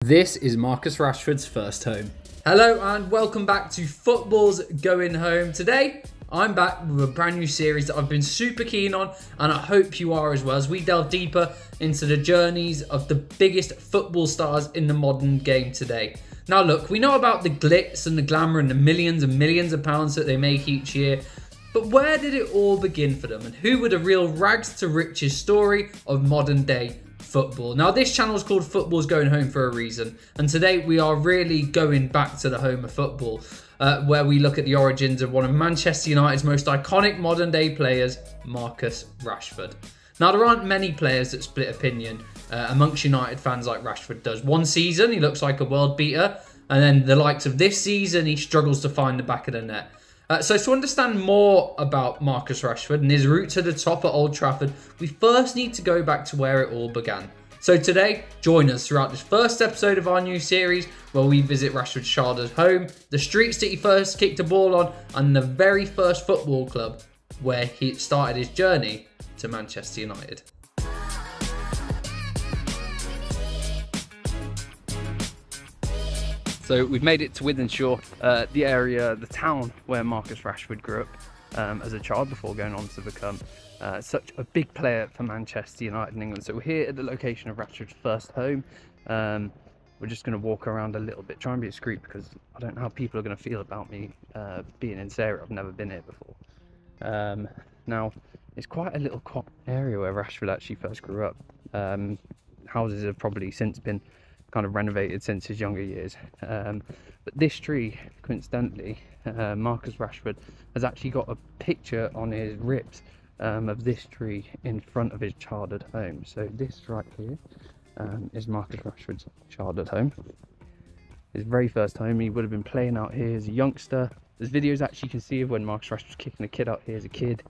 This is Marcus Rashford's first home. Hello and welcome back to Football's Going Home. Today, I'm back with a brand new series that I've been super keen on, and I hope you are as well, as we delve deeper into the journeys of the biggest football stars in the modern game today. Now look, we know about the glitz and the glamour and millions of pounds that they make each year, but where did it all begin for them, and who were the real rags to riches story of modern day football? Now this channel is called Football's Going Home for a reason, and today we are really going back to the home of football, where we look at the origins of one of Manchester United's most iconic modern day players, Marcus Rashford. Now there aren't many players that split opinion amongst United fans like Rashford does. One season he looks like a world beater, and then the likes of this season he struggles to find the back of the net. So to understand more about Marcus Rashford and his route to the top at Old Trafford, we first need to go back to where it all began. So today, join us throughout this first episode of our new series, where we visit Rashford's childhood home, the streets that he first kicked a ball on, and the very first football club where he started his journey to Manchester United. So we've made it to Wythenshawe, the area, the town where Marcus Rashford grew up as a child before going on to become such a big player for Manchester United in England. So we're here at the location of Rashford's first home. We're just going to walk around a little bit, try and be discreet because I don't know how people are going to feel about me being in this area. I've never been here before. Now, it's quite a little quiet area where Rashford actually first grew up. Houses have probably since been kind of renovated since his younger years, but this tree, coincidentally, Marcus Rashford has actually got a picture on his ribs of this tree in front of his childhood home. So this right here is Marcus Rashford's childhood home, his very first home. He would have been playing out here as a youngster. There's videos actually you can see of when Marcus Rashford was kicking a kid out here as a kid,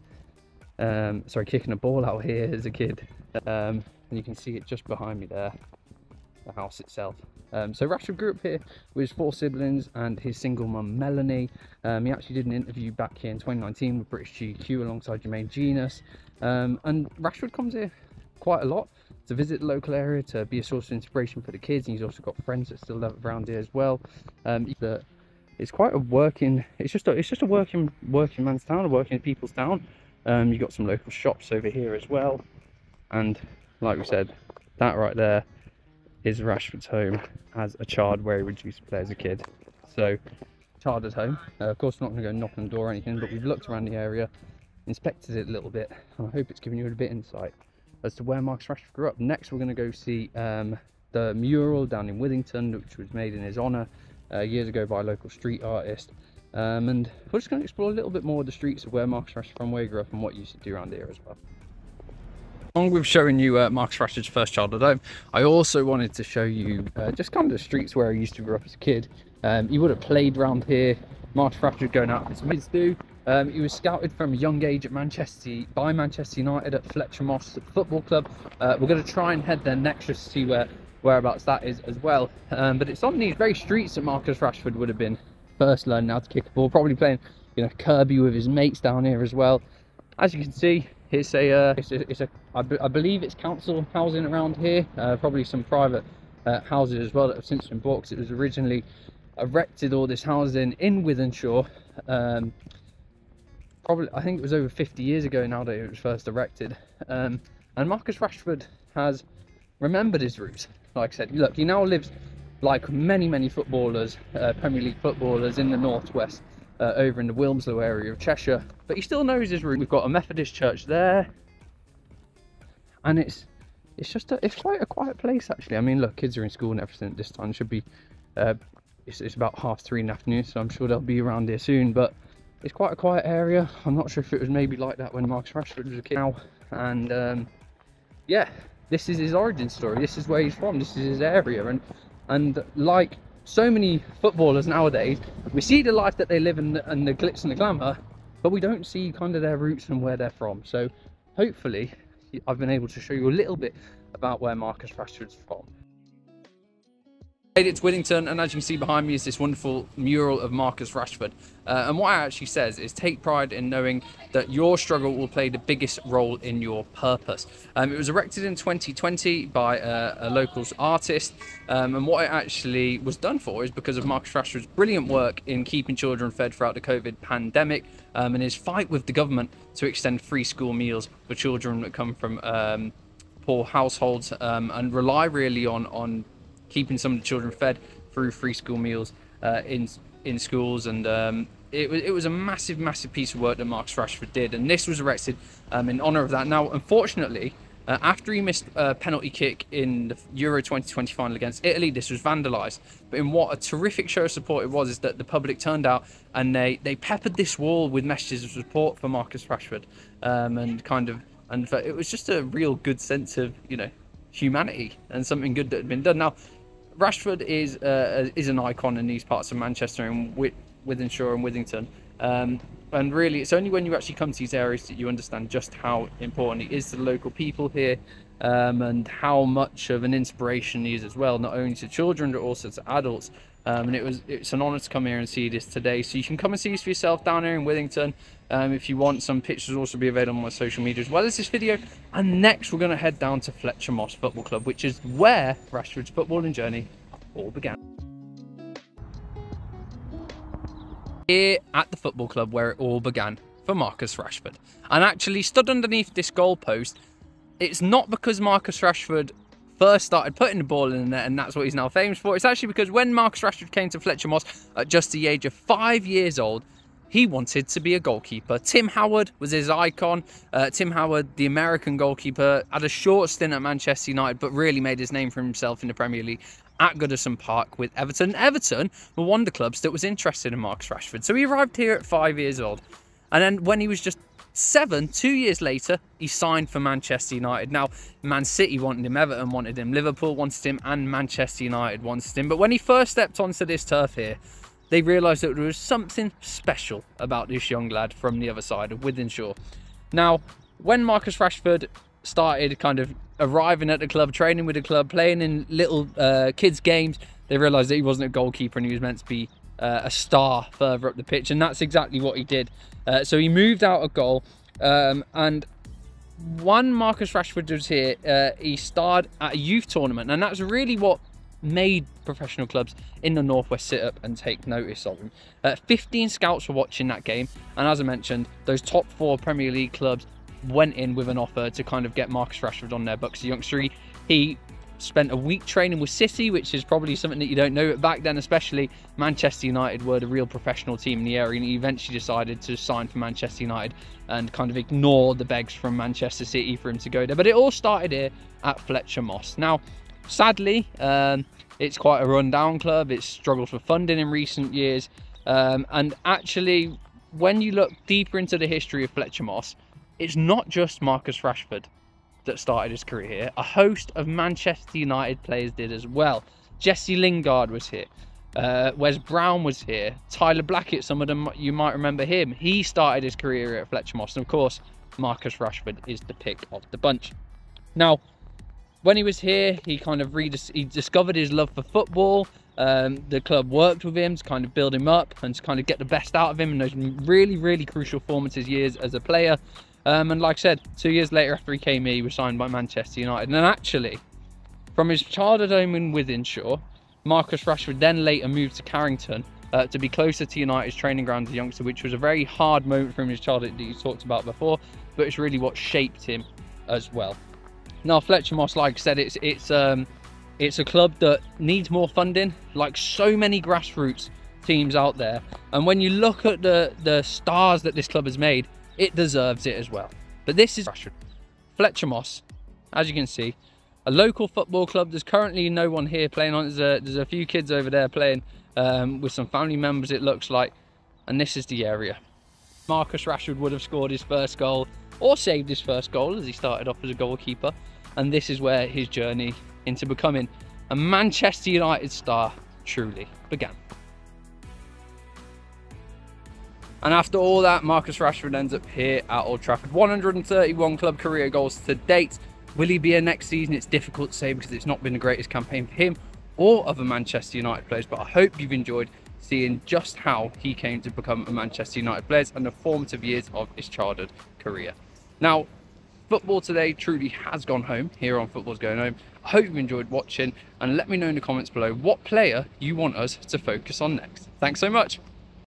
kicking a ball out here as a kid, and you can see it just behind me there, the house itself. So Rashford grew up here with his 4 siblings and his single mum Melanie. He actually did an interview back here in 2019 with British GQ alongside Jermaine Genius, and Rashford comes here quite a lot to visit the local area, to be a source of inspiration for the kids, and he's also got friends that still live around here as well. It's quite a working, it's just a working man's town, a working people's town. You've got some local shops over here as well, and like we said, that right there is Rashford's home as a child, where he would used to play as a kid. So, childhood home. Of course, we're not going to go knock on the door or anything, but we've looked around the area, inspected it a little bit, and I hope it's given you a bit of insight as to where Marcus Rashford grew up. Next, we're going to go see the mural down in Withington, which was made in his honour years ago by a local street artist. And we're just going to explore a little bit more of the streets of where Marcus Rashford from where he grew up and what he used to do around here as well. Along with showing you Marcus Rashford's first childhood home, I also wanted to show you just kind of the streets where he used to grow up as a kid. He would have played around here. Marcus Rashford going out with his mates do. He was scouted from a young age at by Manchester United at Fletcher Moss Football Club. We're going to try and head there next just to see whereabouts that is as well. But it's on these very streets that Marcus Rashford would have been first learning how to kick a ball, probably playing, you know, Kirby with his mates down here as well. As you can see, it's I believe it's council housing around here, probably some private houses as well that have since been bought, because it was originally erected, all this housing in Wythenshawe, probably I think it was over 50 years ago now that it was first erected. And Marcus Rashford has remembered his roots. Like I said, look, he now lives like many footballers, Premier League footballers in the northwest, over in the Wilmslow area of Cheshire, but he still knows his route. We've got a Methodist church there, and it's quite a quiet place actually. I mean, look, kids are in school and everything at this time. It should be it's about 3:30 in the afternoon, so I'm sure they'll be around here soon, but it's quite a quiet area. I'm not sure if it was maybe like that when Marcus Rashford was a kid now. And yeah, this is his origin story. This is where he's from. This is his area, and like so many footballers nowadays, we see the life that they live in and the glitz and the glamour, but we don't see kind of their roots and where they're from. So hopefully I've been able to show you a little bit about where Marcus Rashford's from. It's Wythenshawe, and as you can see behind me is this wonderful mural of Marcus Rashford. And what it actually says is, take pride in knowing that your struggle will play the biggest role in your purpose. It was erected in 2020 by a local artist, and what it actually was done for is because of Marcus Rashford's brilliant work in keeping children fed throughout the COVID pandemic, and his fight with the government to extend free school meals for children that come from poor households, and rely really on keeping some of the children fed through free school meals in schools. And it was a massive piece of work that Marcus Rashford did, and this was erected in honour of that. Now, unfortunately, after he missed a penalty kick in the Euro 2020 final against Italy, this was vandalised. But in what a terrific show of support it was, is that the public turned out and they peppered this wall with messages of support for Marcus Rashford, and it was just a real good sense of, you know, humanity and something good that had been done. Now, Rashford is an icon in these parts of Manchester and Wythenshawe and Wythenshawe, and really it's only when you actually come to these areas that you understand just how important he is to the local people here, and how much of an inspiration he is as well, not only to children but also to adults. And it's an honour to come here and see this today. So you can come and see this for yourself down here in Wythenshawe. If you want, some pictures will also be available on my social media as well as this video. And next we're going to head down to Fletcher Moss Football Club, which is where Rashford's footballing journey all began. Here at the football club where it all began for Marcus Rashford. And actually stood underneath this goalpost, it's not because Marcus Rashford first started putting the ball in the net and that's what he's now famous for. It's actually because when Marcus Rashford came to Fletcher Moss at just the age of 5 years old, he wanted to be a goalkeeper. Tim Howard was his icon. Tim Howard, the American goalkeeper, had a short stint at Manchester United, but really made his name for himself in the Premier League at Goodison Park with Everton. Everton were one of the clubs that was interested in Marcus Rashford. So he arrived here at 5 years old. And then when he was just 7, 2 years later, he signed for Manchester United. Now, Man City wanted him, Everton wanted him, Liverpool wanted him, and Manchester United wanted him. But when he first stepped onto this turf here, they realised that there was something special about this young lad from the other side of Wythenshawe. Now, when Marcus Rashford started kind of arriving at the club, training with the club, playing in little kids' games, they realised that he wasn't a goalkeeper and he was meant to be a star further up the pitch, and that's exactly what he did. So he moved out a goal, and when Marcus Rashford was here, he starred at a youth tournament, and that's really what made professional clubs in the Northwest sit up and take notice of him. 15 scouts were watching that game, and as I mentioned, those top 4 Premier League clubs went in with an offer to kind of get Marcus Rashford on their books. The youngster, he spent a week training with City, which is probably something that you don't know, but back then especially, Manchester United were the real professional team in the area, and he eventually decided to sign for Manchester United and kind of ignore the begs from Manchester City for him to go there. But it all started here at Fletcher Moss. Now, sadly, it's quite a run-down club. It's struggled for funding in recent years, and actually, when you look deeper into the history of Fletcher Moss, it's not just Marcus Rashford that started his career here. A host of Manchester United players did as well. Jesse Lingard was here. Wes Brown was here. Tyler Blackett, some of them you might remember him. He started his career here at Fletcher Moss, and of course, Marcus Rashford is the pick of the bunch. Now, when he was here, he kind of discovered his love for football. The club worked with him to kind of build him up and to kind of get the best out of him in those really crucial formative years as a player. And like I said, 2 years later after he came here, he was signed by Manchester United. And actually, from his childhood home in Wythenshawe, Marcus Rashford then later moved to Carrington to be closer to United's training ground as a youngster, which was a very hard moment from his childhood that you talked about before, but it's really what shaped him as well. Now, Fletcher Moss, like I said, it's a club that needs more funding, like so many grassroots teams out there. And when you look at the stars that this club has made, it deserves it as well. But this is Rashford. Fletcher Moss, as you can see, a local football club. There's currently no one here playing on. There's a few kids over there playing with some family members, it looks like. And this is the area. Marcus Rashford would have scored his first goal or saved his first goal as he started off as a goalkeeper. And this is where his journey into becoming a Manchester United star truly began. And after all that, Marcus Rashford ends up here at Old Trafford. 131 club career goals to date. Will he be here next season? It's difficult to say because it's not been the greatest campaign for him or other Manchester United players, but I hope you've enjoyed seeing just how he came to become a Manchester United player and the formative years of his childhood career. Now, football today truly has gone home here on Football's Going Home. I hope you've enjoyed watching, and let me know in the comments below what player you want us to focus on next. Thanks so much.